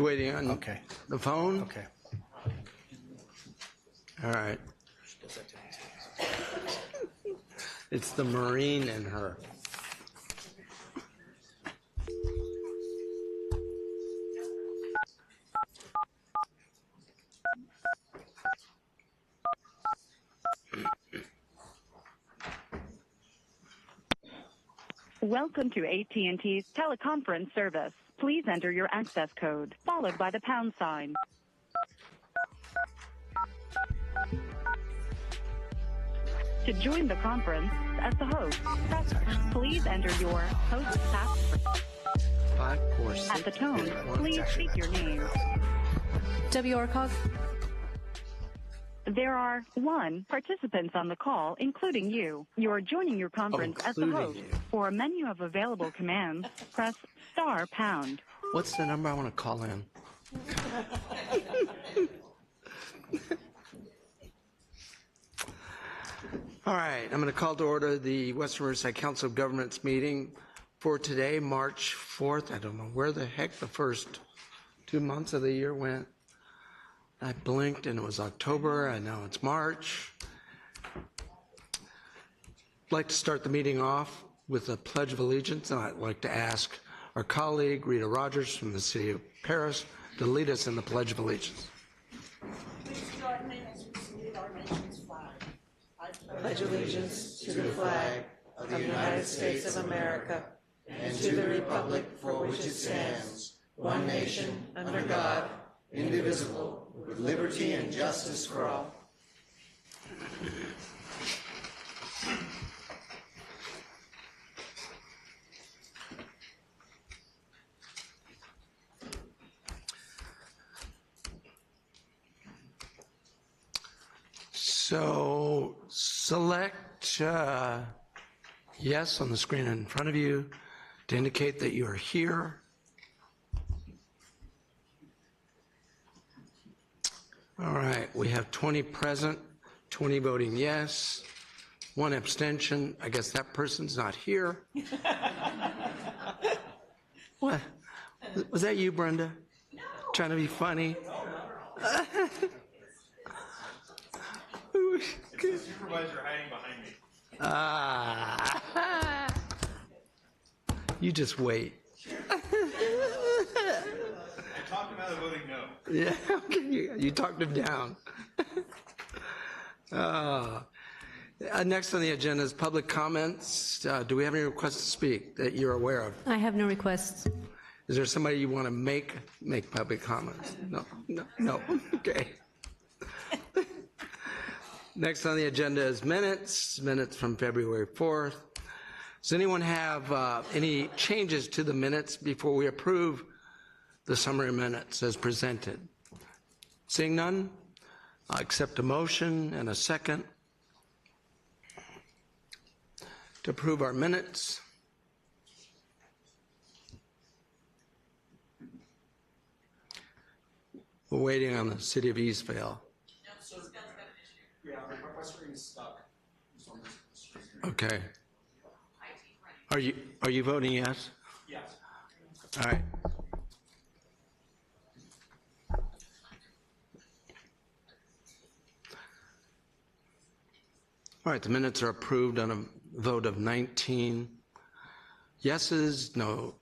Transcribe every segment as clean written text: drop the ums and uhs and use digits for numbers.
waiting on the phone? Okay. All right. It's the Marine in her. Welcome to AT&T's teleconference service. Please enter your access code, followed by the pound sign. To join the conference as the host, please enter your host password. 5, 4, 6. At the tone, please speak your name. W. Orcog. There are 1 participants on the call, including you. You are joining your conference as the host. For a menu of available commands, press *#. What's the number I want to call in? All right, I'm going to call to order the Western Riverside Council of Governments meeting for today, March 4th. I don't know where the heck the first 2 months of the year went. I blinked and it was October. I know it's March. I'd like to start the meeting off with a Pledge of Allegiance, and I'd like to ask our colleague, Rita Rogers from the City of Paris, to lead us in the Pledge of Allegiance. Please join me as we salute our nation's flag. I pledge allegiance to the flag of the United States of America and to the republic for which it stands, one nation, under God, indivisible, with liberty and justice for all. So select yes on the screen in front of you to indicate that you are here. All right, we have 20 present, 20 voting yes, 1 abstention. I guess that person's not here. What? Was that you, Brenda? No. Trying to be funny? It's the supervisor hiding behind me. Ah. You just wait. I talked him out of voting no. Yeah, okay, you talked him down. Next on the agenda is public comments. Do we have any requests to speak that you're aware of? I have no requests. Is there somebody you want to make public comments? No. Okay. Next on the agenda is minutes from February 4th. Does anyone have any changes to the minutes before we approve the summary minutes as presented? Seeing none, I'll accept a motion and a second to approve our minutes. We're waiting on the City of Eastvale. Yeah, my screen is stuck. Okay. Are you voting yes? Yes. All right. All right, the minutes are approved on a vote of 19 yeses, 0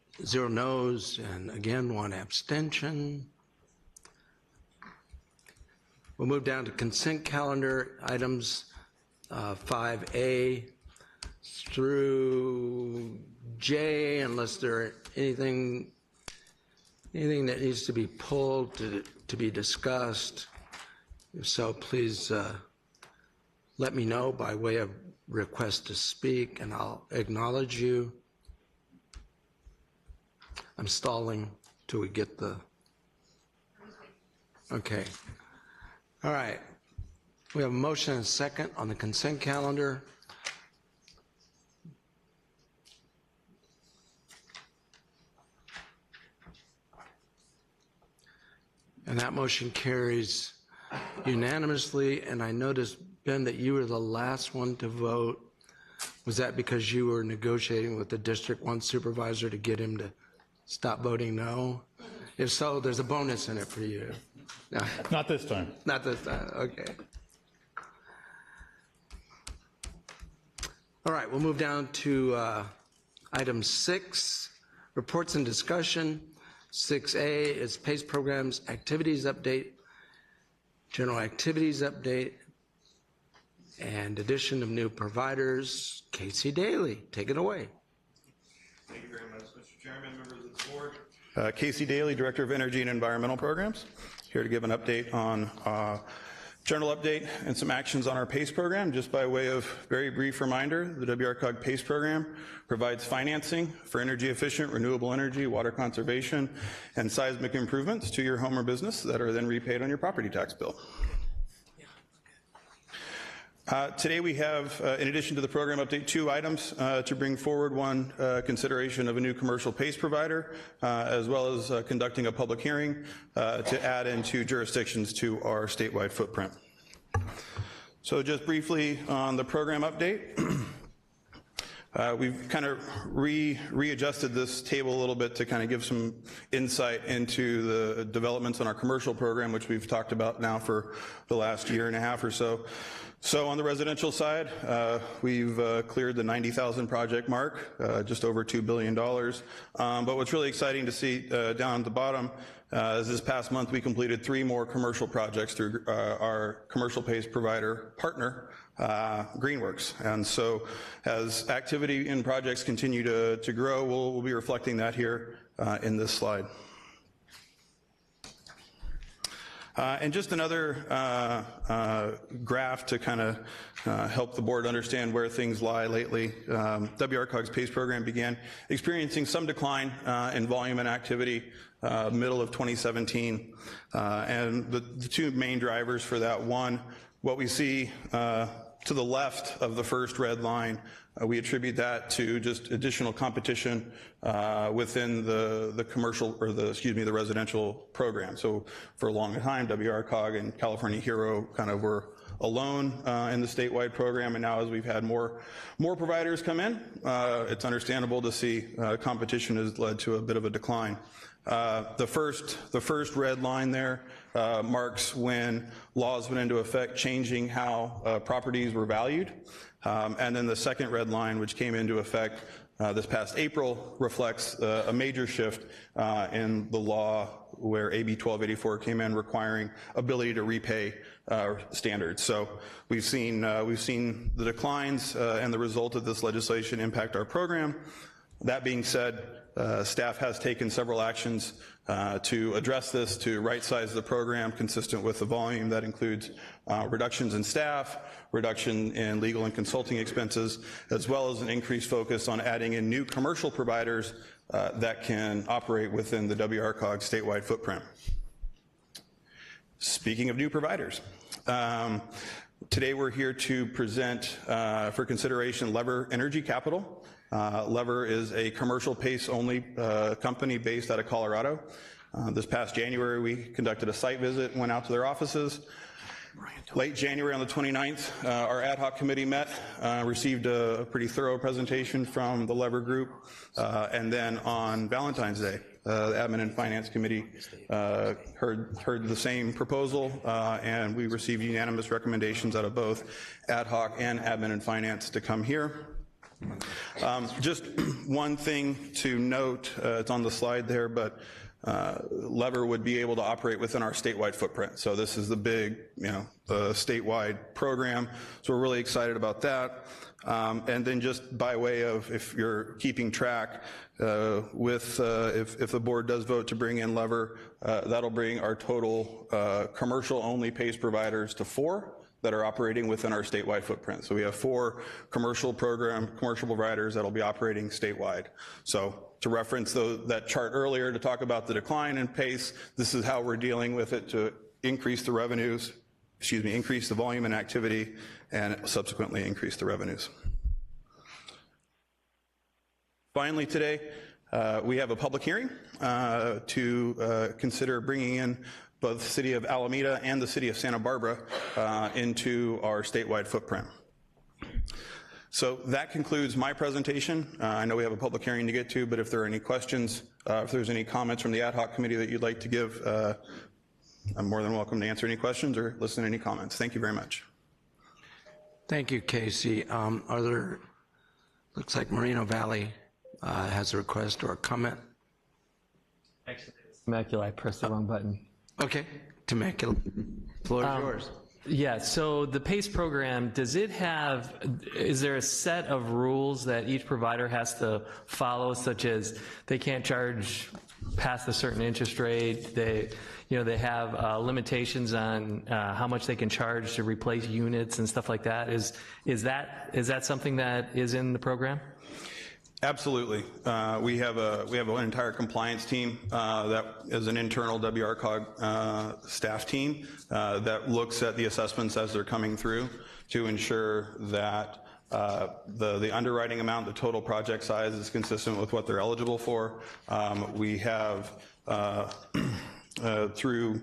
no's, and again, 1 abstention. We'll move down to consent calendar items 5A through J, unless there are anything that needs to be pulled to be discussed. If so, please let me know by way of request to speak, and I'll acknowledge you. I'm stalling till we get the... Okay. All right. We have a motion and a second on the consent calendar. And that motion carries unanimously. And I noticed, Ben, that you were the last one to vote. Was that because you were negotiating with the District 1 supervisor to get him to stop voting no? If so, there's a bonus in it for you. No, Not this time. not this time, okay. All right, we'll move down to item 6, reports and discussion. 6A is PACE programs, activities update, general activities update, and addition of new providers. Casey Daly, take it away. Thank you very much, Mr. Chairman, members of the board. Casey Daly, Director of Energy and Environmental Programs, here to give an update on general update and some actions on our PACE program. Just by way of very brief reminder, the WRCOG PACE program provides financing for energy efficient, renewable energy, water conservation, and seismic improvements to your home or business that are then repaid on your property tax bill. Today we have, in addition to the program update, 2 items to bring forward. One, consideration of a new commercial PACE provider, as well as conducting a public hearing to add in 2 jurisdictions to our statewide footprint. So just briefly on the program update, we've kind of readjusted this table a little bit to kind of give some insight into the developments on our commercial program, which we've talked about now for the last year and a half or so. So on the residential side, we've cleared the 90,000 project mark, just over $2 billion. But what's really exciting to see down at the bottom is this past month we completed 3 more commercial projects through our commercial PACE provider partner, Greenworks. And so as activity in projects continue to grow, we'll be reflecting that here in this slide. And just another graph to kind of help the board understand where things lie lately. WRCOG's PACE program began experiencing some decline in volume and activity middle of 2017. And the 2 main drivers for that, one, what we see to the left of the first red line, we attribute that to just additional competition within the commercial, or the residential program. So for a long time, WRCOG and California Hero kind of were alone in the statewide program, and now as we've had more providers come in, it's understandable to see competition has led to a bit of a decline. The first red line there marks when laws went into effect changing how properties were valued. And then the second red line, which came into effect this past April, reflects a major shift in the law where AB 1284 came in requiring ability to repay standards. So we've seen the declines and the result of this legislation impact our program. That being said, staff has taken several actions to address this, to right-size the program consistent with the volume. That includes reductions in staff, reduction in legal and consulting expenses, as well as an increased focus on adding in new commercial providers that can operate within the WRCOG statewide footprint. Speaking of new providers, today we're here to present for consideration Lever Energy Capital. Lever is a commercial PACE-only company based out of Colorado. This past January, we conducted a site visit, went out to their offices. Late January on the 29th, our ad hoc committee met, received a pretty thorough presentation from the Lever Group, and then on Valentine's Day, the Admin and Finance Committee heard the same proposal, and we received unanimous recommendations out of both ad hoc and Admin and Finance to come here. Just one thing to note, it's on the slide there, but Lever would be able to operate within our statewide footprint. So this is the big, statewide program. So we're really excited about that. And then just by way of, if you're keeping track, if the board does vote to bring in Lever, that'll bring our total commercial-only PACE providers to 4 that are operating within our statewide footprint. So we have 4 commercial providers that'll be operating statewide. So to reference that chart earlier to talk about the decline in PACE, this is how we're dealing with it to increase the revenues, increase the volume and activity, and subsequently increase the revenues. Finally today, we have a public hearing to consider bringing in both the city of Alameda and the city of Santa Barbara into our statewide footprint. So that concludes my presentation. I know we have a public hearing to get to, but if there are any questions, if there's any comments from the ad hoc committee that you'd like to give, I'm more than welcome to answer any questions or listen to any comments. Thank you very much. Thank you, Casey. Are there, looks like Moreno Valley has a request or a comment. Actually, Temecula, I pressed the wrong button. Okay, Temecula, floor is yours. Yeah, so the PACE program, does it have, is there a set of rules that each provider has to follow, such as they can't charge past a certain interest rate, they have limitations on how much they can charge to replace units and stuff like that? Is that something that is in the program? Absolutely. We have an entire compliance team that is an internal WRCOG staff team that looks at the assessments as they're coming through to ensure that the underwriting amount, the total project size is consistent with what they're eligible for. We have through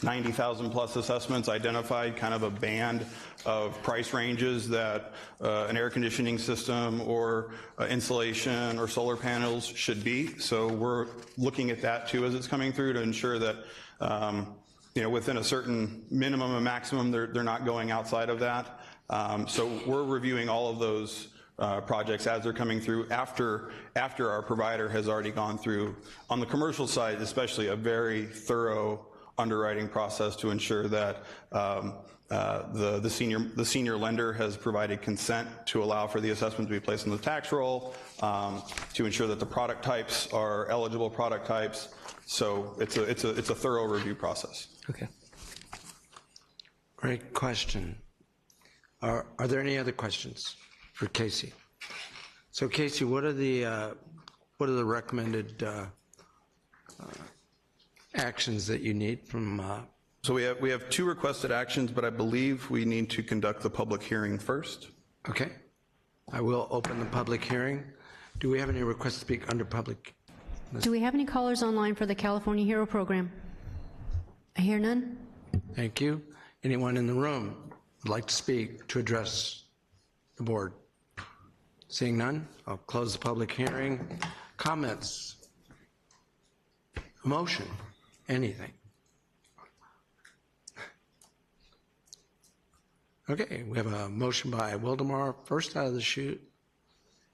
90,000 plus assessments identified kind of a band of price ranges that an air conditioning system or insulation or solar panels should be. So we're looking at that too as it's coming through to ensure that within a certain minimum and maximum, they're not going outside of that. So we're reviewing all of those projects as they're coming through after our provider has already gone through, on the commercial side especially, a very thorough underwriting process to ensure that the senior lender has provided consent to allow for the assessment to be placed on the tax roll, to ensure that the product types are eligible product types. So it's a thorough review process. Okay. Great question. Are there any other questions for Casey? So Casey, what are the recommended actions that you need from? So we have two requested actions, but I believe we need to conduct the public hearing first. Okay. I will open the public hearing. Do we have any requests to speak under public? Do we have any callers online for the California Hero Program? I hear none. Thank you. Anyone in the room would like to speak to address the board? Seeing none, I'll close the public hearing. Comments? A motion? Anything? Okay, we have a motion by Wildemar, first out of the chute.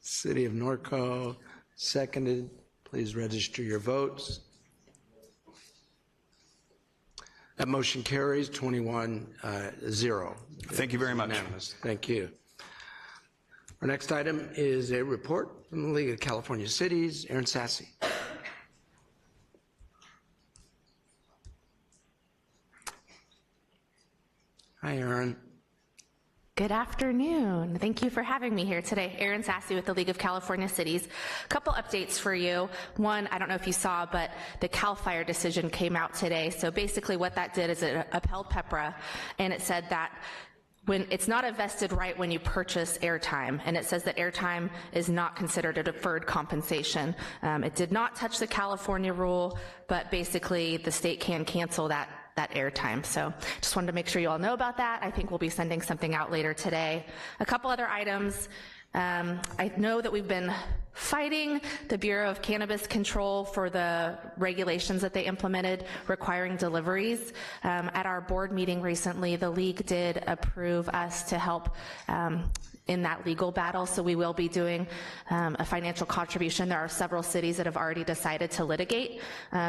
City of Norco, seconded. Please register your votes. That motion carries 21-0. Thank you very much. Unanimous. Thank you. Our next item is a report from the League of California Cities. Aaron Sassy. Hi, Aaron. Good afternoon. Thank you for having me here today. Erin Sassy with the League of California Cities. A couple updates for you. One, I don't know if you saw, but the CAL FIRE decision came out today. So basically what that did is it upheld PEPRA, and it said that when it's not a vested right when you purchase airtime, and it says that airtime is not considered a deferred compensation. It did not touch the California rule, but basically the state can cancel that airtime. So just wanted to make sure you all know about that. I think we'll be sending something out later today. A couple other items. I know that we've been fighting the Bureau of Cannabis Control for the regulations that they implemented requiring deliveries. At our board meeting recently, the League did approve us to help in that legal battle, so we will be doing a financial contribution. There are several cities that have already decided to litigate,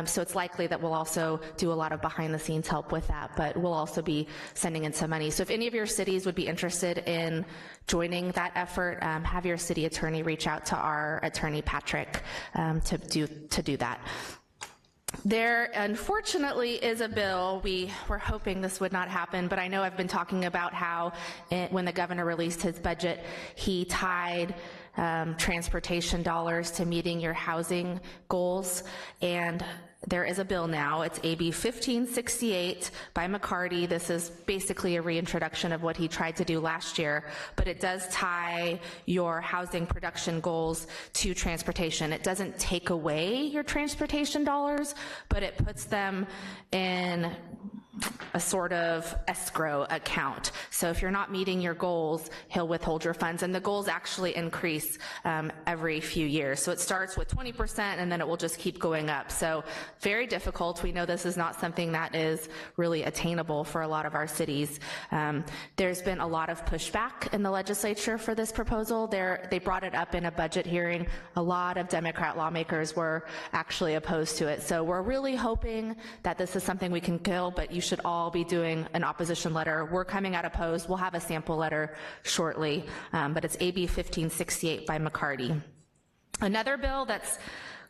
so it's likely that we'll also do a lot of behind-the-scenes help with that, but we'll also be sending in some money. So if any of your cities would be interested in joining that effort, have your city attorney reach out to our attorney, Patrick, to do that. There, unfortunately, is a bill. We were hoping this would not happen, but I know I've been talking about how when the governor released his budget, he tied transportation dollars to meeting your housing goals, and there is a bill now. It's AB 1568 by McCarty. This is basically a reintroduction of what he tried to do last year, but it does tie your housing production goals to transportation. It doesn't take away your transportation dollars, but it puts them in a sort of escrow account. So if you're not meeting your goals, he'll withhold your funds, and the goals actually increase every few years. So it starts with 20% and then it will just keep going up. So very difficult. We know this is not something that is really attainable for a lot of our cities. There's been a lot of pushback in the legislature for this proposal. They brought it up in a budget hearing. A lot of Democrat lawmakers were actually opposed to it. So we're really hoping that this is something we can kill, but you should all be doing an opposition letter. We're coming out opposed. We'll have a sample letter shortly, but it's AB 1568 by McCarty. Another bill that's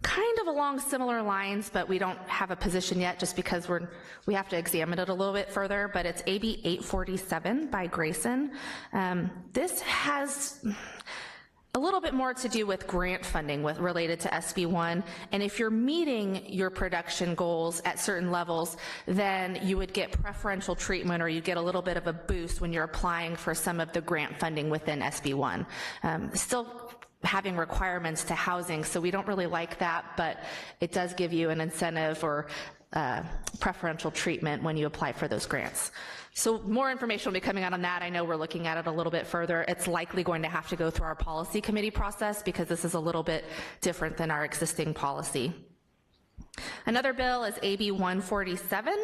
kind of along similar lines, but we don't have a position yet just because we have to examine it a little bit further, but it's AB 847 by Grayson. This has a little bit more to do with grant funding related to SB1, and if you're meeting your production goals at certain levels, then you would get preferential treatment, or you get a little bit of a boost when you're applying for some of the grant funding within SB1. Still having requirements to housing, so we don't really like that, but it does give you an incentive or preferential treatment when you apply for those grants. So more information will be coming out on that. I know we're looking at it a little bit further. It's likely going to have to go through our policy committee process because this is a little bit different than our existing policy. Another bill is AB 147.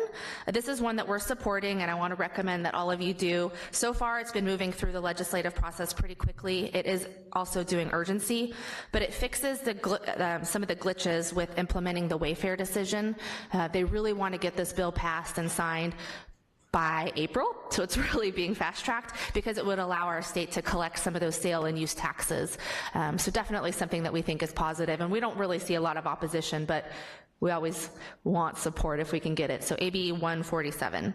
This is one that we're supporting, and I want to recommend that all of you do. So far, it's been moving through the legislative process pretty quickly. It is also doing urgency, but it fixes some of the glitches with implementing the Wayfair decision. They really want to get this bill passed and signed by April, so it's really being fast-tracked because it would allow our state to collect some of those sale and use taxes. So definitely something that we think is positive, and we don't really see a lot of opposition, but we always want support if we can get it. So AB 147.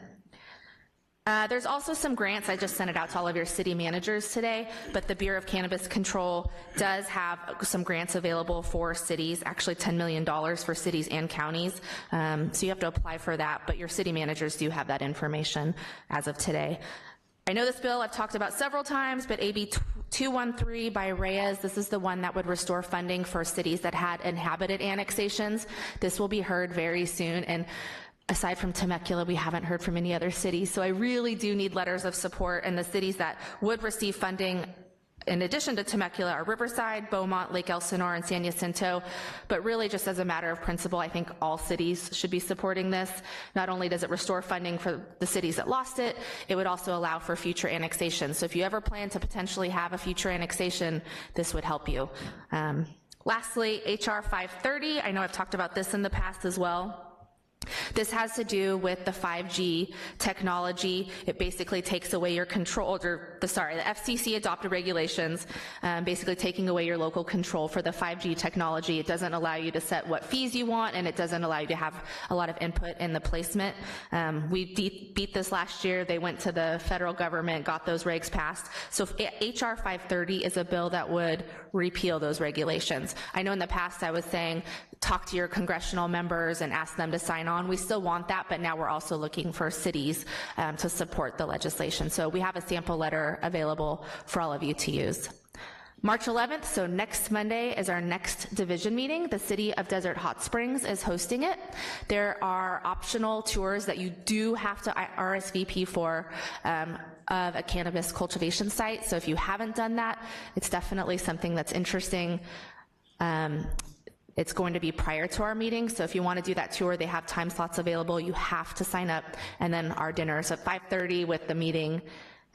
There's also some grants. I just sent it out to all of your city managers today, but the Bureau of Cannabis Control does have some grants available for cities, actually $10 million for cities and counties. So you have to apply for that, but your city managers do have that information as of today. I know this bill I've talked about several times, but AB 213 by Reyes, this is the one that would restore funding for cities that had inhabited annexations. This will be heard very soon, and aside from Temecula, we haven't heard from any other cities, so I really do need letters of support, and the cities that would receive funding in addition to Temecula are Riverside, Beaumont, Lake Elsinore, and San Jacinto, but really just as a matter of principle, I think all cities should be supporting this. Not only does it restore funding for the cities that lost it, it would also allow for future annexation. So if you ever plan to potentially have a future annexation, this would help you. Lastly, HR 530, I know I've talked about this in the past as well. This has to do with the 5G technology. It basically takes away your control, or the FCC adopted regulations, basically taking away your local control for the 5G technology. It doesn't allow you to set what fees you want, and it doesn't allow you to have a lot of input in the placement. We beat this last year. They went to the federal government, got those regs passed. So HR 530 is a bill that would repeal those regulations. I know in the past I was saying, talk to your congressional members and ask them to sign on. We still want that, but now we're also looking for cities to support the legislation. So we have a sample letter available for all of you to use. March 11th, so next Monday, is our next division meeting. The City of Desert Hot Springs is hosting it. There are optional tours that you do have to RSVP for of a cannabis cultivation site. So if you haven't done that, it's definitely something that's interesting. It's going to be prior to our meeting, so if you want to do that tour, they have time slots available. You have to sign up, and then our dinner is at 5:30 with the meeting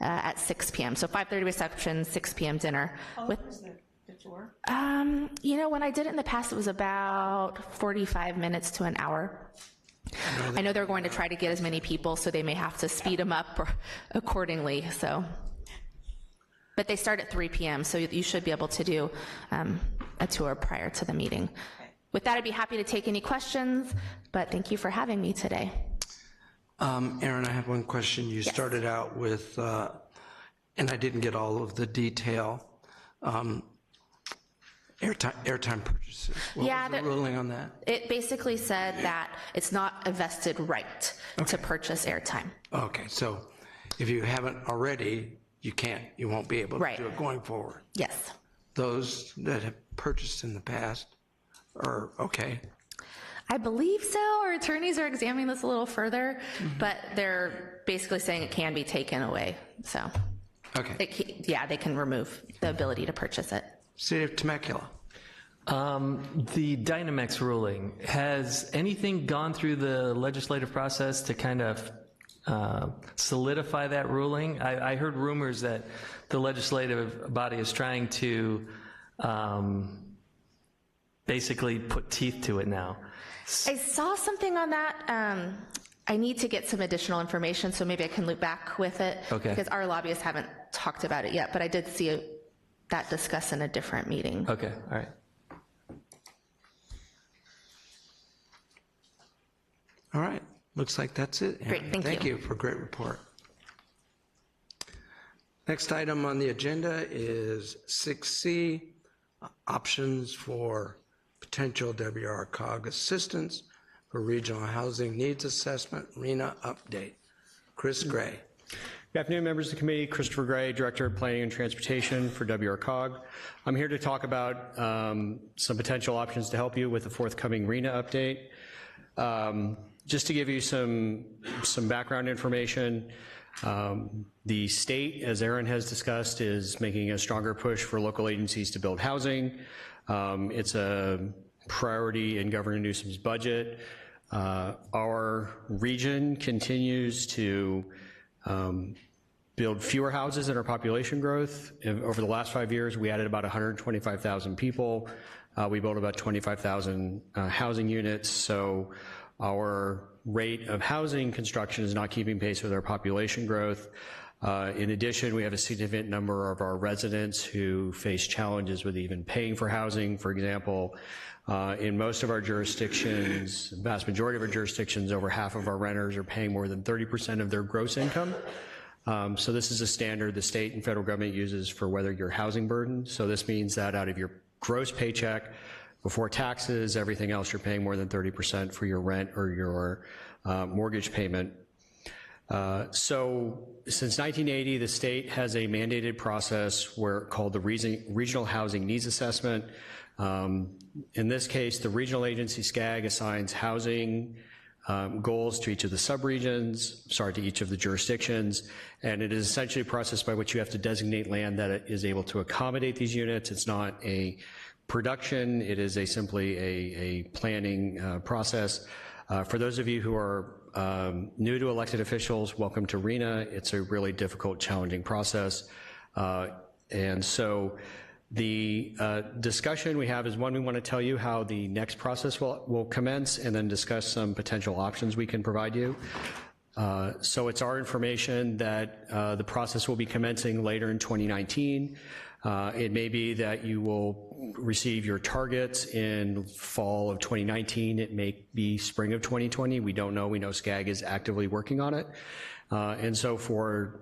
at 6 p.m. So 5:30 reception, 6 p.m. dinner. How long is the tour? You know, when I did it in the past, it was about 45 minutes to an hour. I know they're going to try to get as many people, so they may have to speed them up accordingly. So, but they start at 3 p.m., so you should be able to do a tour prior to the meeting. With that, I'd be happy to take any questions, but thank you for having me today. Aaron, I have one question. You started out with, and I didn't get all of the detail, airtime purchases. What was the ruling on that? It basically said that it's not a vested right to purchase airtime. Okay, so if you haven't already, you won't be able to do it going forward. Yes. Those that have purchased in the past are okay? I believe so. Our attorneys are examining this a little further, but they're basically saying it can be taken away. So, Okay. yeah, they can remove the ability to purchase it. City of Temecula. The Dynamex ruling, has anything gone through the legislative process to kind of solidify that ruling? I heard rumors that the legislative body is trying to basically put teeth to it now. I saw something on that. I need to get some additional information, so maybe I can loop back with it. Okay. Because our lobbyists haven't talked about it yet, but I did see that discussed in a different meeting. Okay, all right. All right. Looks like that's it. Great, Aaron. thank you. Thank you for a great report. Next item on the agenda is 6C, options for potential WRCOG assistance for regional housing needs assessment, RENA update. Chris Gray. Good afternoon, members of the committee. Christopher Gray, Director of Planning and Transportation for WRCOG. I'm here to talk about some potential options to help you with the forthcoming RENA update. Just to give you some background information, the state, as Aaron has discussed, is making a stronger push for local agencies to build housing. It's a priority in Governor Newsom's budget. Our region continues to build fewer houses in our population growth. Over the last 5 years, we added about 125,000 people. We built about 25,000 housing units. So our rate of housing construction is not keeping pace with our population growth. In addition, we have a significant number of our residents who face challenges with even paying for housing. For example, in most of our jurisdictions, the vast majority of our jurisdictions, over half of our renters are paying more than 30% of their gross income. So this is a standard the state and federal government uses for whether you're housing burden. So this means that out of your gross paycheck, before taxes, everything else, you're paying more than 30% for your rent or your mortgage payment. So since 1980, the state has a mandated process called the Regional Housing Needs Assessment. In this case, the regional agency, SCAG, assigns housing goals to each of the subregions, to each of the jurisdictions, and it is essentially a process by which you have to designate land that is able to accommodate these units. It's not a production, it is simply a planning process. For those of you who are new to elected officials, welcome to RENA. It's a really difficult, challenging process. And so the discussion we have is, one, we want to tell you how the next process will commence, and then discuss some potential options we can provide you. So it's our information that the process will be commencing later in 2019. It may be that you will receive your targets in fall of 2019. It may be spring of 2020. We don't know. We know SCAG is actively working on it. And so for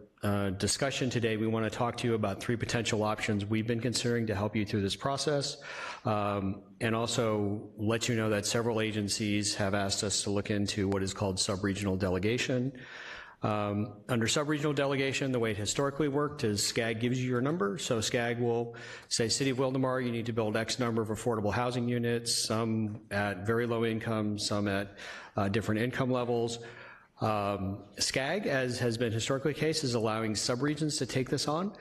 discussion today, we want to talk to you about 3 potential options we've been considering to help you through this process, and also let you know that several agencies have asked us to look into what is called sub-regional delegation. Under sub-regional delegation, the way it historically worked is SCAG gives you your number. So SCAG will say, City of Wildomar, you need to build X number of affordable housing units, some at very low income, some at different income levels. SCAG, as has been historically the case, is allowing subregions to take this on.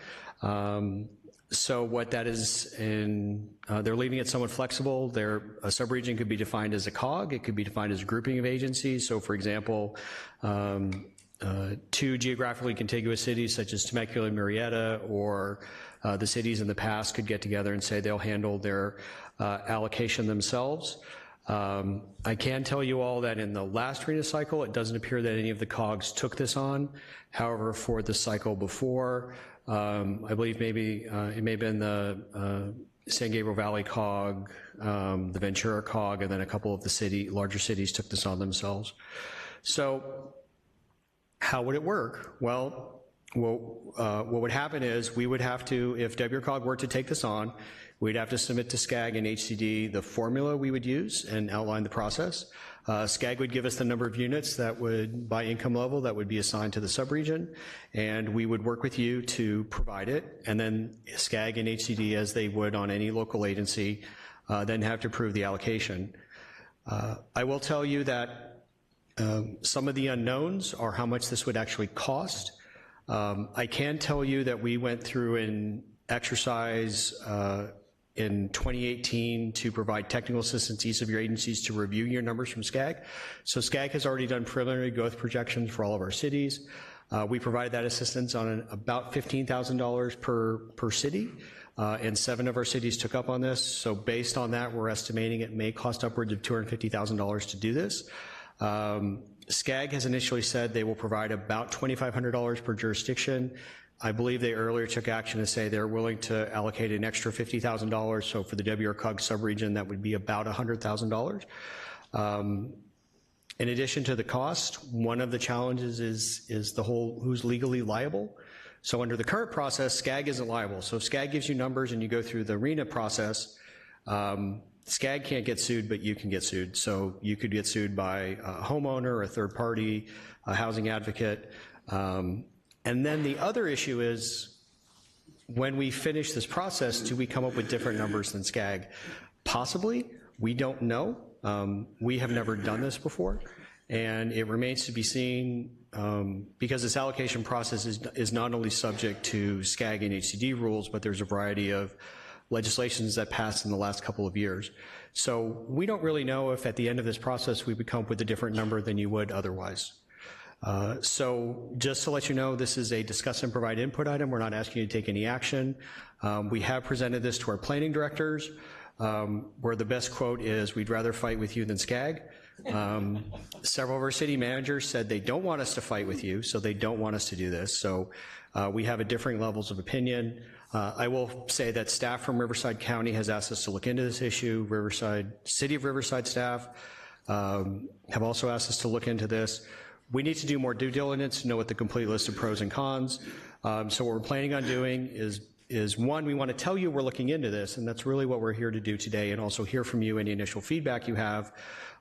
So what that is, they're leaving it somewhat flexible. A subregion could be defined as a COG. It could be defined as a grouping of agencies. So for example, 2 geographically contiguous cities such as Temecula and Murrieta, or the cities in the past could get together and say they'll handle their allocation themselves. I can tell you all that in the last RENA cycle, it doesn't appear that any of the COGs took this on. However, for the cycle before, I believe maybe it may have been the San Gabriel Valley COG, the Ventura COG, and then a couple of the larger cities took this on themselves. So how would it work? Well, what would happen is we would have to, if WRCOG were to take this on, we'd have to submit to SCAG and HCD the formula we would use and outline the process. SCAG would give us the number of units that would, by income level, that would be assigned to the subregion, and we would work with you to provide it, and then SCAG and HCD, as they would on any local agency, then have to approve the allocation. I will tell you that some of the unknowns are how much this would actually cost. I can tell you that we went through an exercise in 2018 to provide technical assistance to each of your agencies to review your numbers from SCAG. So SCAG has already done preliminary growth projections for all of our cities. We provided that assistance on about $15,000 per city, and 7 of our cities took up on this. So based on that, we're estimating it may cost upwards of $250,000 to do this. SCAG has initially said they will provide about $2,500 per jurisdiction. I believe they earlier took action to say they're willing to allocate an extra $50,000. So for the WRCOG subregion, that would be about $100,000. In addition to the cost, one of the challenges is the whole who's legally liable. So under the current process, SCAG isn't liable. So if SCAG gives you numbers and you go through the RENA process, SCAG can't get sued, but you can get sued. So you could get sued by a homeowner, a third party, a housing advocate. And then the other issue is, when we finish this process, do we come up with different numbers than SCAG? Possibly. We don't know. We have never done this before, and it remains to be seen, because this allocation process is not only subject to SCAG and HCD rules, but there's a variety of legislations that passed in the last couple of years. So we don't really know if at the end of this process we would come up with a different number than you would otherwise. So just to let you know, this is a discuss and provide input item. We're not asking you to take any action. We have presented this to our planning directors, where the best quote is, "We'd rather fight with you than SCAG." Several of our city managers said they don't want us to fight with you, so they don't want us to do this. So we have differing levels of opinion. I will say that staff from Riverside County has asked us to look into this issue. City of Riverside staff have also asked us to look into this. We need to do more due diligence to know what the complete list of pros and cons. So what we're planning on doing is one, we want to tell you we're looking into this, and that's really what we're here to do today, and also hear from you any initial feedback you have.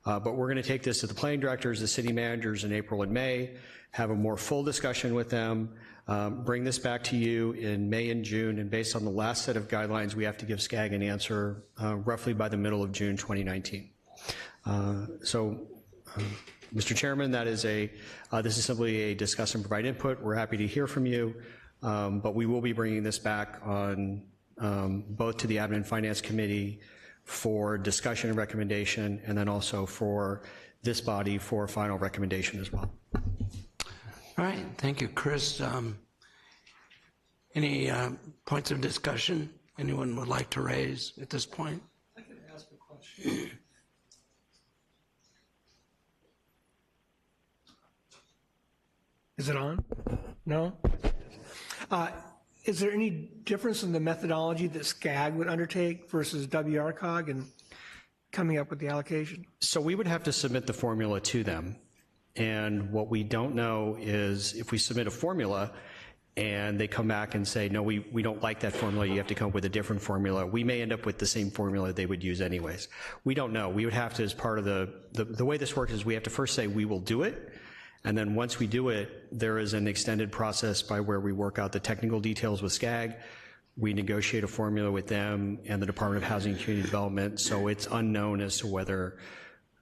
But we're going to take this to the planning directors, the city managers in April and May, have a more full discussion with them, bring this back to you in May and June, and based on the last set of guidelines, we have to give SCAG an answer roughly by the middle of June 2019. Mr. Chairman, this is simply a discuss and provide input. We're happy to hear from you, but we will be bringing this back on both to the Admin and Finance Committee for discussion and recommendation, and then also for this body for final recommendation as well. All right, thank you, Chris. Any points of discussion anyone would like to raise at this point? I can ask a question. Is it on? No? Is there any difference in the methodology that SCAG would undertake versus WRCOG in coming up with the allocation? So we would have to submit the formula to them. And what we don't know is if we submit a formula and they come back and say, no, we don't like that formula, you have to come up with a different formula, we may end up with the same formula they would use anyways. We don't know. We would have to, as part of the way this works is we have to first say we will do it. And then once we do it, there is an extended process by where we work out the technical details with SCAG. We negotiate a formula with them and the Department of Housing and Community Development, so it's unknown as to whether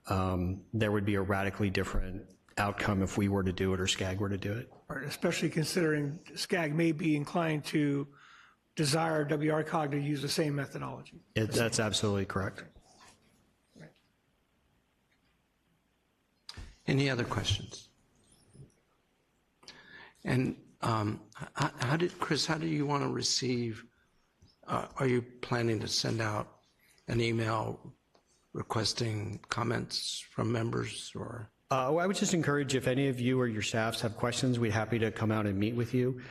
there would be a radically different outcome if we were to do it or SCAG were to do it. Right, especially considering SCAG may be inclined to desire WRCOG to use the same methodology. That's absolutely correct. Any other questions? And Chris, how do you want to receive, are you planning to send out an email requesting comments from members, or? I would just encourage, if any of you or your staffs have questions, we'd be happy to come out and meet with you.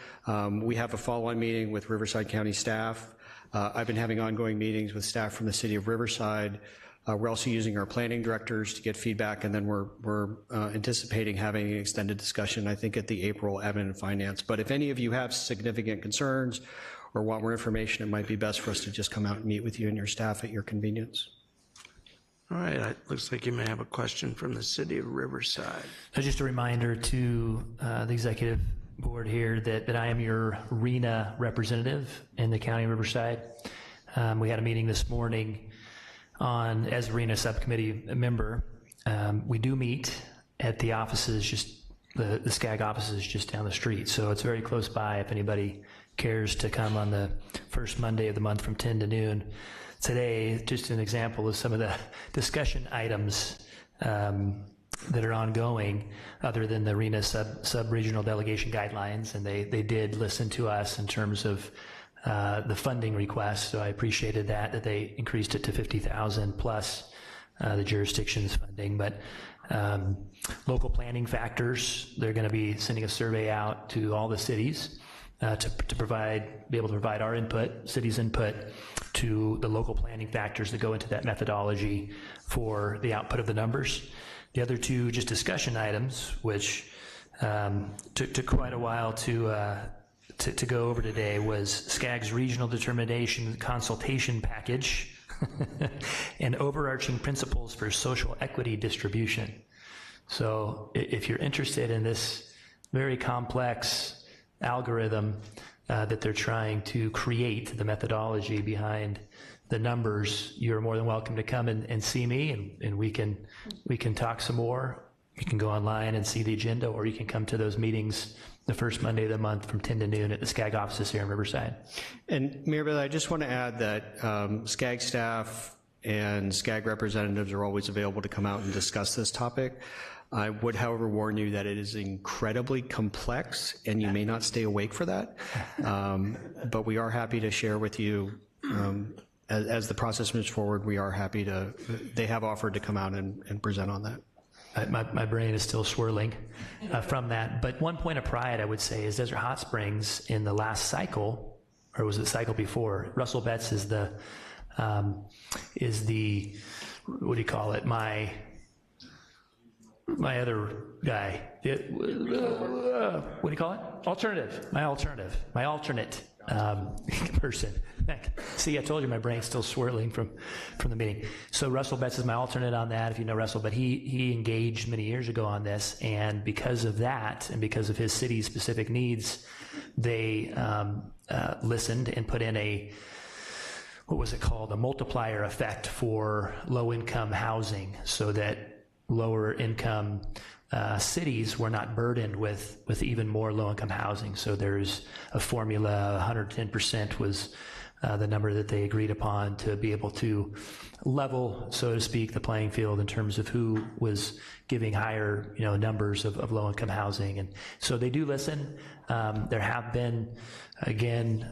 We have a follow-on meeting with Riverside County staff. I've been having ongoing meetings with staff from the city of Riverside. We're also using our planning directors to get feedback, and then we're anticipating having an extended discussion, I think, at the April Admin and Finance. But if any of you have significant concerns or want more information, it might be best for us to just come out and meet with you and your staff at your convenience. All right, it looks like you may have a question from the city of Riverside. Just a reminder to the executive board here that I am your RENA representative in the county of Riverside. We had a meeting this morning as arena subcommittee member, we do meet at the offices, the SCAG offices just down the street. So it's very close by if anybody cares to come on the first Monday of the month from 10 to noon. Today, just an example of some of the discussion items that are ongoing other than the arena sub-regional delegation guidelines, and they did listen to us in terms of the funding request, so I appreciated that they increased it to $50,000 plus the jurisdiction's funding. But local planning factors, they're going to be sending a survey out to all the cities to be able to provide our input, city's input, to the local planning factors that go into that methodology for the output of the numbers. The other two just discussion items, which took quite a while to go over today, was SCAG's regional determination consultation package and overarching principles for social equity distribution. So if you're interested in this very complex algorithm that they're trying to create, the methodology behind the numbers, you're more than welcome to come and see me, and we can talk some more. You can go online and see the agenda, or you can come to those meetings the first Monday of the month from 10 to noon at the SCAG offices here in Riverside. And Mayor Bailey, I just want to add that SCAG staff and SCAG representatives are always available to come out and discuss this topic. I would, however, warn you that it is incredibly complex, and you may not stay awake for that. But we are happy to share with you, as the process moves forward, they have offered to come out and present on that. My brain is still swirling from that. But one point of pride, I would say, is Desert Hot Springs in the last cycle, or was it the cycle before? Russell Betts is the what do you call it? My other guy. What do you call it? Alternative. My alternate person. See, I told you my brain's still swirling from the meeting. So Russell Betts is my alternate on that, if you know Russell, but he engaged many years ago on this, and because of that, and because of his city's specific needs, they listened and put in a multiplier effect for low-income housing, so that lower income cities were not burdened with even more low-income housing. So there's a formula, 110% was the number that they agreed upon to be able to level, so to speak, the playing field in terms of who was giving higher, numbers of low-income housing. And so they do listen. There have been, again,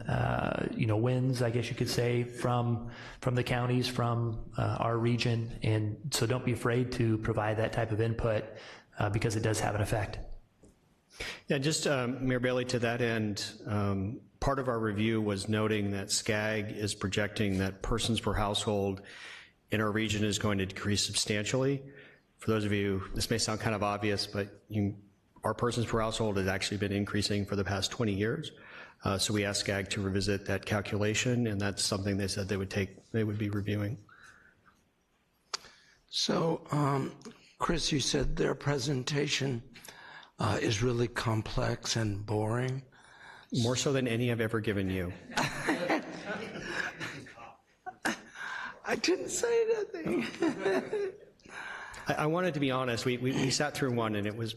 wins, I guess you could say, from the counties, from our region. And so don't be afraid to provide that type of input because it does have an effect. Yeah, just Mayor Bailey, to that end, part of our review was noting that SCAG is projecting that persons per household in our region is going to decrease substantially. For those of you, this may sound kind of obvious, but our persons per household has actually been increasing for the past 20 years. So we asked SCAG to revisit that calculation, and that's something they said they would be reviewing. So, Chris, you said their presentation is really complex and boring. More so than any I've ever given you. I didn't say anything. I wanted to be honest. We sat through one, and it was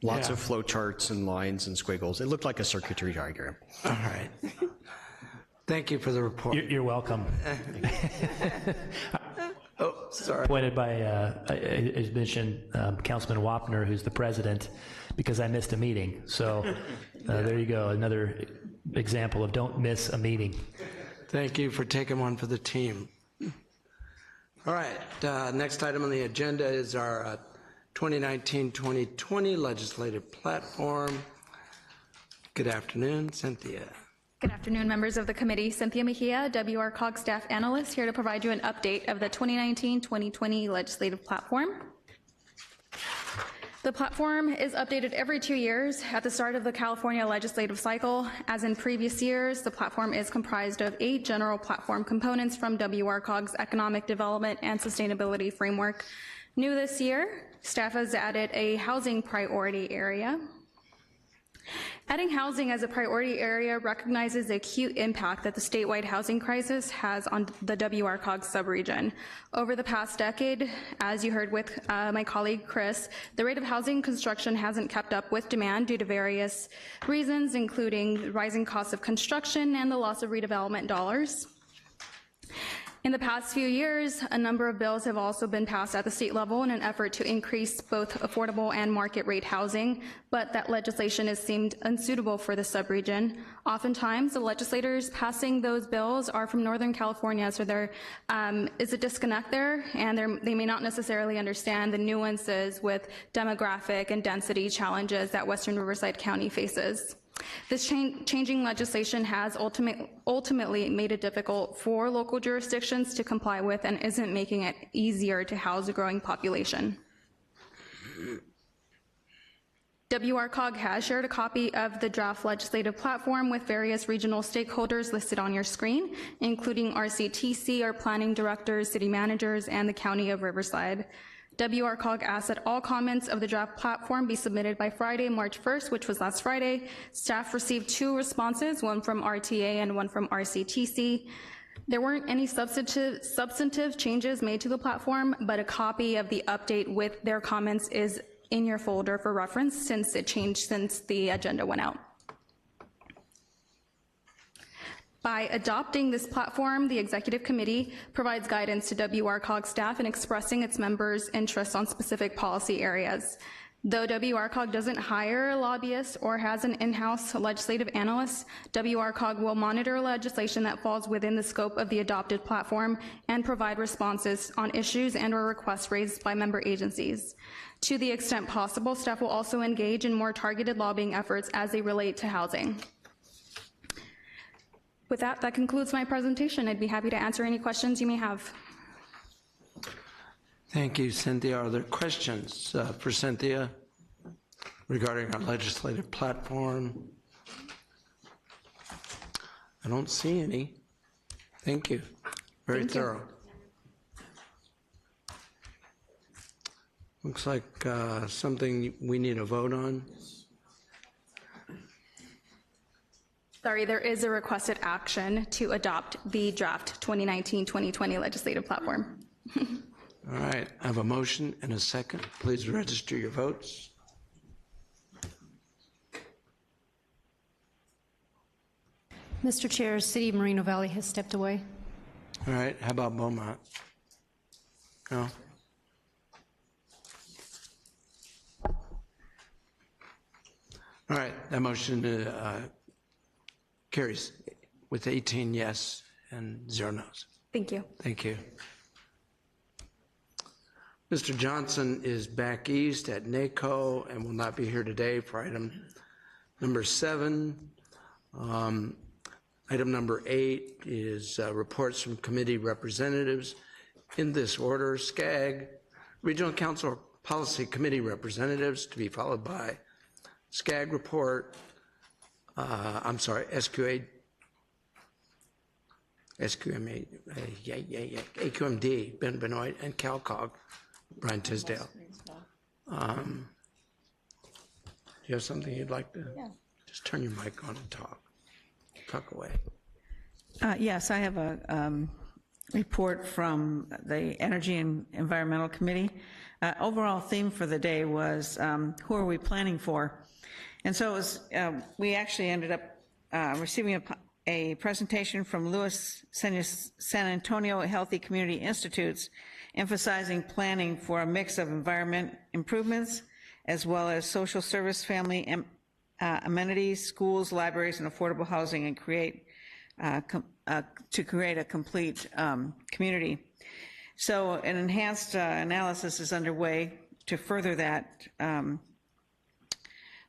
lots of flow charts and lines and squiggles. It looked like a circuitry diagram. All right. Thank you for the report. You're welcome. Oh, sorry. Appointed by, as mentioned, Councilman Wapner, who's the president, because I missed a meeting. So there you go, another example of don't miss a meeting. Thank you for taking one for the team. All right, next item on the agenda is our 2019-2020 legislative platform. Good afternoon, Cynthia. Good afternoon, members of the committee. Cynthia Mejia, WRCOG staff analyst, here to provide you an update of the 2019-2020 legislative platform. The platform is updated every 2 years at the start of the California legislative cycle. As in previous years, the platform is comprised of 8 general platform components from WRCOG's Economic Development and Sustainability Framework. New this year, staff has added a housing priority area. Adding housing as a priority area recognizes the acute impact that the statewide housing crisis has on the WRCOG subregion. Over the past decade, as you heard with my colleague Chris, the rate of housing construction hasn't kept up with demand due to various reasons, including rising costs of construction and the loss of redevelopment dollars. In the past few years, a number of bills have also been passed at the state level in an effort to increase both affordable and market rate housing, but that legislation has seemed unsuitable for the subregion. Oftentimes, the legislators passing those bills are from Northern California, so there is a disconnect there, and they may not necessarily understand the nuances with demographic and density challenges that Western Riverside County faces. This changing legislation has ultimately made it difficult for local jurisdictions to comply with and isn't making it easier to house a growing population. WRCOG has shared a copy of the draft legislative platform with various regional stakeholders listed on your screen, including RCTC, our planning directors, city managers, and the County of Riverside. WRCOG asks that all comments of the draft platform be submitted by Friday, March 1st, which was last Friday. Staff received 2 responses, one from RTA and one from RCTC. There weren't any substantive changes made to the platform, but a copy of the update with their comments is in your folder for reference since it changed since the agenda went out. By adopting this platform, the Executive Committee provides guidance to WRCOG staff in expressing its members' interests on specific policy areas. Though WRCOG doesn't hire lobbyists or has an in-house legislative analyst, WRCOG will monitor legislation that falls within the scope of the adopted platform and provide responses on issues and/or requests raised by member agencies. To the extent possible, staff will also engage in more targeted lobbying efforts as they relate to housing. With that, that concludes my presentation. I'd be happy to answer any questions you may have. Thank you, Cynthia. Are there questions for Cynthia regarding our legislative platform? I don't see any. Thank you. Very thorough. Looks like something we need a vote on. Sorry, there is a requested action to adopt the draft 2019-2020 legislative platform. All right, I have a motion and a second. Please register your votes. Mr. Chair, City of Moreno Valley has stepped away. All right, how about Beaumont? No? All right, that motion carries with 18 yes and 0 no's. Thank you. Thank you. Mr. Johnson is back east at NACO and will not be here today for item number 7. Item number 8 is reports from committee representatives. In this order, SCAG, Regional Council Policy Committee representatives, to be followed by SCAG report, AQMD, Ben Benoit, and CalCog, Brian Tisdale. Do you have something you'd like to? Yeah. Just turn your mic on and talk. Talk away. Yes, I have a report from the Energy and Environmental Committee. Overall theme for the day was who are we planning for? And so it was, we actually ended up receiving a presentation from Louis San Antonio Healthy Community Institutes emphasizing planning for a mix of environment improvements as well as social service, family amenities, schools, libraries, and affordable housing, and to create a complete community. So an enhanced analysis is underway to further that.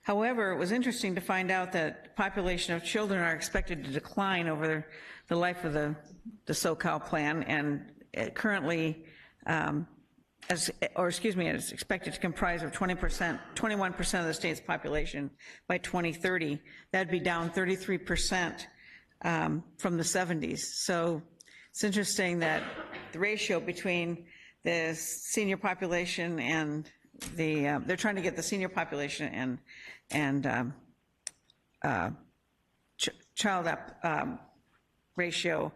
However, it was interesting to find out that the population of children are expected to decline over the life of the SoCal plan, and it currently, it's expected to comprise of 21% of the state's population by 2030. That'd be down 33% from the 70s. So it's interesting that the ratio between the senior population and they're trying to get the senior population and child ratio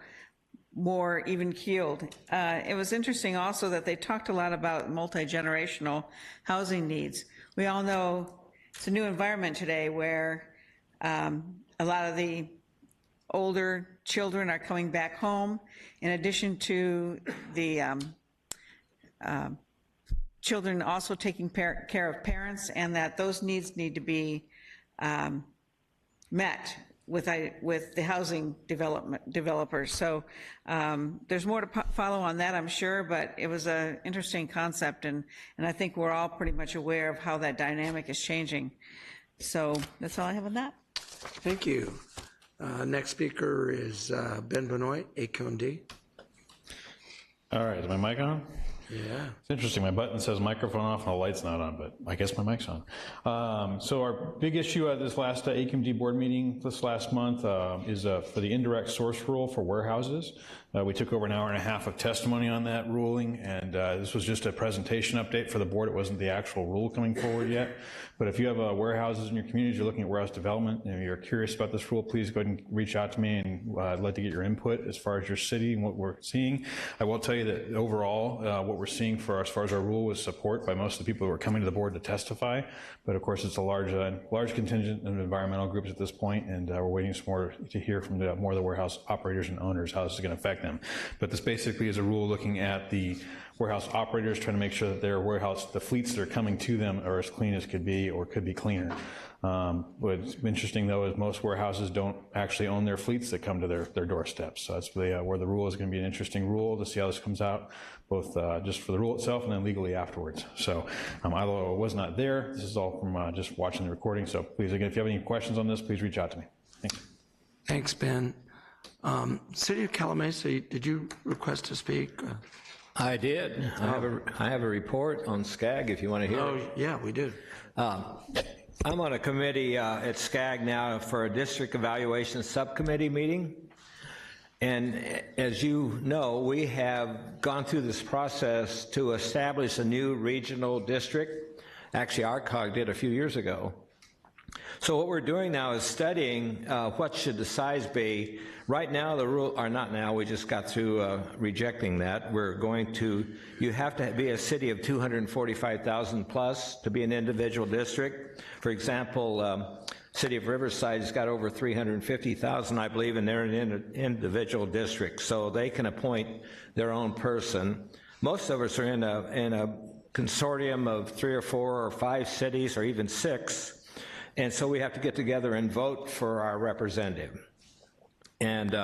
more even-keeled. It was interesting also that they talked a lot about multi-generational housing needs. We all know it's a new environment today where a lot of the older children are coming back home, in addition to the children also taking care of parents, and that those needs need to be met with the housing developers. So there's more to follow on that, I'm sure, but it was an interesting concept, and I think we're all pretty much aware of how that dynamic is changing. So that's all I have on that. Thank you. Next speaker is Ben Benoit, ACOND. All right, is my mic on? Yeah. It's interesting, my button says microphone off and the light's not on, but I guess my mic's on. So our big issue at this last ACOMD board meeting this last month is for the indirect source rule for warehouses. We took over an hour and a half of testimony on that ruling, and this was just a presentation update for the board. It wasn't the actual rule coming forward yet. But if you have warehouses in your communities, you're looking at warehouse development, and you're curious about this rule, please go ahead and reach out to me, and I'd like to get your input as far as your city and what we're seeing. I will tell you that overall, what we're seeing as far as our rule was support by most of the people who are coming to the board to testify. But of course, it's a large contingent of environmental groups at this point, and we're waiting some more to hear from more of the warehouse operators and owners how this is going to affect them. But this basically is a rule looking at the warehouse operators, trying to make sure that the fleets that are coming to them are as clean as could be or could be cleaner. What's interesting, though, is most warehouses don't actually own their fleets that come to their doorsteps. So that's where the rule is going to be an interesting rule to see how this comes out, both just for the rule itself and then legally afterwards. So although I was not there, this is all from just watching the recording. So please, again, if you have any questions on this, please reach out to me. Thanks. Thanks, Ben. City of Calumet, did you request to speak? I did. I have a report on SCAG if you want to hear it. Oh, yeah, we do. I'm on a committee at SCAG now for a district evaluation subcommittee meeting. And as you know, we have gone through this process to establish a new regional district. Actually, ARCOG did a few years ago. So what we're doing now is studying what should the size be. Right now, the rule, or not now, we just got through rejecting that. You have to be a city of 245,000 plus to be an individual district. For example, City of Riverside has got over 350,000, I believe, and they're an individual district, so they can appoint their own person. Most of us are in a consortium of 3 or 4 or 5 cities, or even 6. And so we have to get together and vote for our representative. And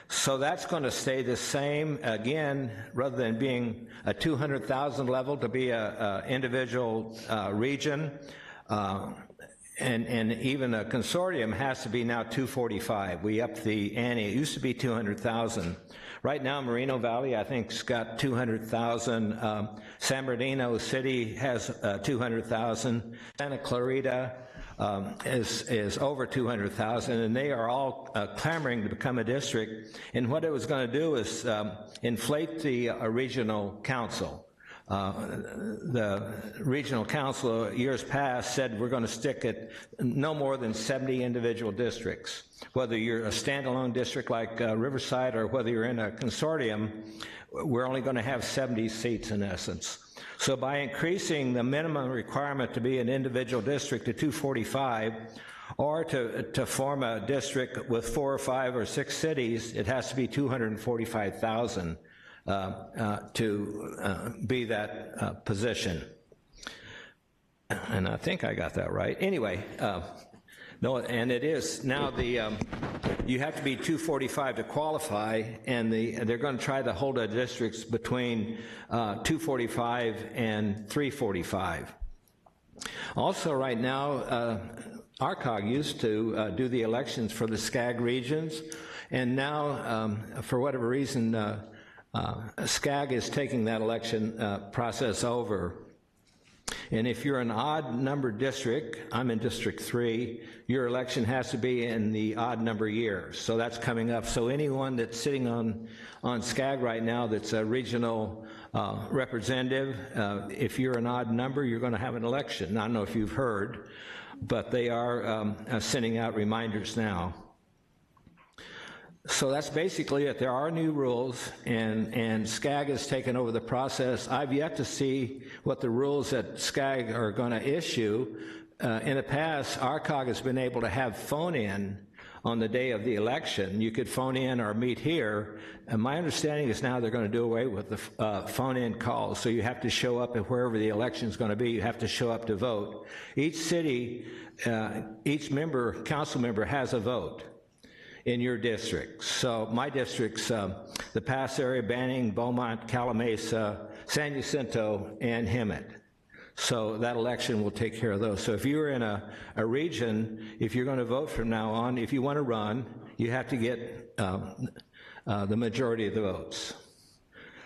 so that's going to stay the same, again, rather than being a 200,000 level to be a individual region. And even a consortium has to be now 245. We upped the ante. It used to be 200,000. Right now, Moreno Valley, I think, has got 200,000. San Bernardino City has 200,000. Santa Clarita is over 200,000, and they are all clamoring to become a district. And what it was going to do is inflate the regional council. The regional council years past said we're going to stick at no more than 70 individual districts. Whether you're a standalone district like Riverside or whether you're in a consortium, we're only going to have 70 seats in essence. So by increasing the minimum requirement to be an individual district to 245, or to form a district with 4 or 5 or 6 cities, it has to be 245,000 to be that position. And I think I got that right. Anyway, no, and it is now you have to be 245 to qualify, and they're going to try to hold the districts between 245 and 345. Also, right now, ARCOG used to do the elections for the SCAG regions, and now, for whatever reason, SCAG is taking that election process over. And if you're an odd number district, I'm in District 3, your election has to be in the odd number years. So that's coming up. So anyone that's sitting on SCAG right now that's a regional representative, if you're an odd number, you're going to have an election. I don't know if you've heard. but they are sending out reminders now. So that's basically it. There are new rules, and SCAG has taken over the process. I've yet to see what the rules that SCAG are going to issue. In the past, RCOG has been able to have phone-in on the day of the election. You could phone in or meet here, and my understanding is now they're going to do away with the phone-in calls, so you have to show up at wherever the election is going to be. You have to show up to vote. Each city, each council member has a vote in your district. So my district's the Pass area, Banning, Beaumont, Calamasa, San Jacinto, and Hemet. So that election will take care of those. So if you're in a region, if you're going to vote from now on, if you want to run, you have to get the majority of the votes.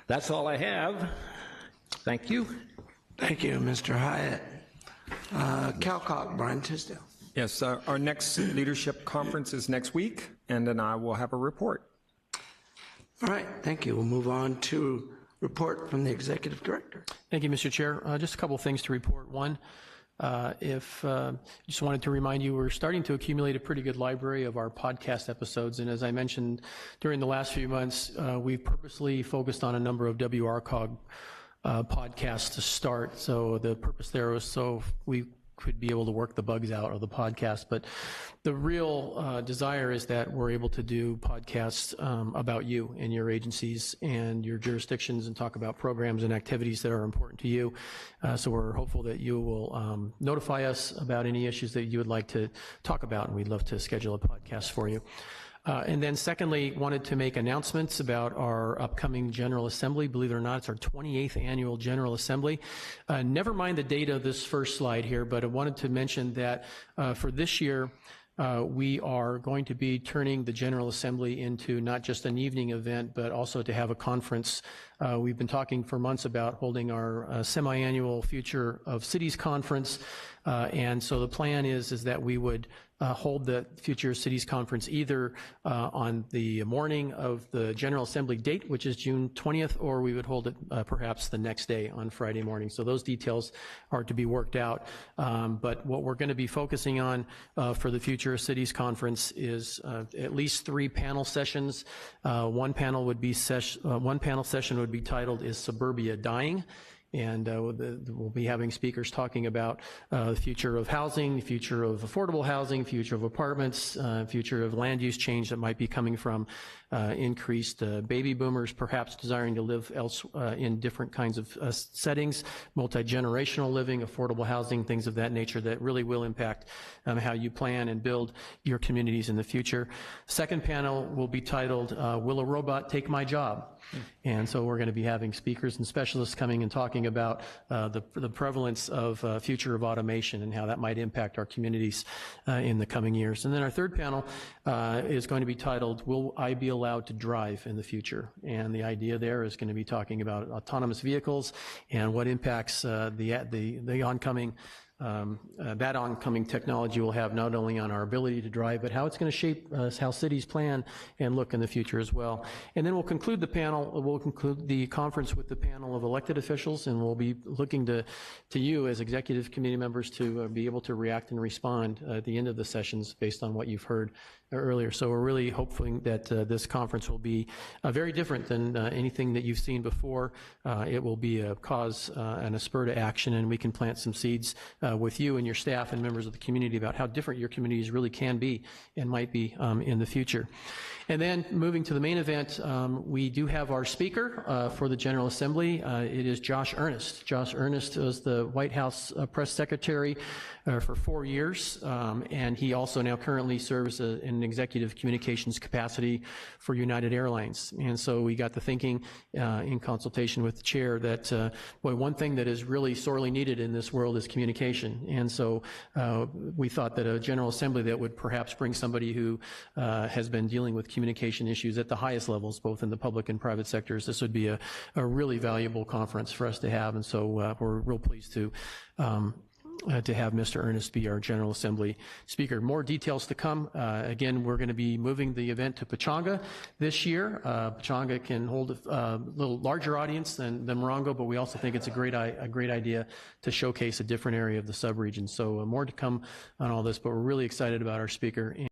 That's all I have. Thank you. Thank you, Mr. Hyatt. Calcock, Brian Tisdale. Yes, our next leadership conference is next week, and then I will have a report. All right, thank you. We'll move on to report from the Executive Director. Thank you, Mr. Chair. Just a couple of things to report. One, just wanted to remind you, we're starting to accumulate a pretty good library of our podcast episodes, and as I mentioned during the last few months, we've purposely focused on a number of WRCOG podcasts to start. So the purpose there was so we could be able to work the bugs out of the podcast. But the real desire is that we're able to do podcasts about you and your agencies and your jurisdictions and talk about programs and activities that are important to you. So we're hopeful that you will notify us about any issues that you would like to talk about, and we'd love to schedule a podcast for you. And then secondly, wanted to make announcements about our upcoming General Assembly. Believe it or not, it's our 28th annual General Assembly. Never mind the date of this first slide here, but I wanted to mention that for this year, we are going to be turning the General Assembly into not just an evening event, but also to have a conference. We've been talking for months about holding our semi-annual Future of Cities Conference, and so the plan is that we would hold the Future Cities Conference either on the morning of the General Assembly date, which is June 20th, or we would hold it perhaps the next day on Friday morning. So those details are to be worked out. But what we're going to be focusing on for the Future Cities Conference is at least 3 panel sessions. One panel session would be titled "Is Suburbia Dying?" And we'll be having speakers talking about the future of housing, the future of affordable housing, future of apartments, future of land use change that might be coming from increased baby boomers, perhaps desiring to live in different kinds of settings, multi-generational living, affordable housing, things of that nature that really will impact how you plan and build your communities in the future. Second panel will be titled, "Will a Robot Take My Job?" And so we're going to be having speakers and specialists coming and talking about the prevalence of future of automation and how that might impact our communities in the coming years. And then our third panel is going to be titled, "Will I Be Allowed to Drive in the Future?" And the idea there is going to be talking about autonomous vehicles and what impacts the oncoming that oncoming technology will have not only on our ability to drive, but how it's going to shape how cities plan and look in the future as well. And then we'll conclude the conference with the panel of elected officials, and we'll be looking to you as executive committee members to be able to react and respond at the end of the sessions based on what you've heard earlier. So we're really hoping that this conference will be very different than anything that you've seen before. It will be a cause and a spur to action, and we can plant some seeds with you and your staff and members of the community about how different your communities really can be and might be in the future. And then moving to the main event, we do have our speaker for the General Assembly. It is Josh Earnest. Josh Earnest was the White House press secretary for 4 years, and he also now currently serves in an executive communications capacity for United Airlines. And so we got to thinking in consultation with the chair that, boy, one thing that is really sorely needed in this world is communication. And so we thought that a General Assembly that would perhaps bring somebody who has been dealing with communication issues at the highest levels, both in the public and private sectors, this would be a really valuable conference for us to have. And so we're real pleased to to have Mr. Ernest be our General Assembly Speaker. More details to come. Again, we're going to be moving the event to Pechanga this year. Pechanga can hold a little larger audience than Morongo, but we also think it's a great idea to showcase a different area of the subregion. So more to come on all this, but we're really excited about our speaker.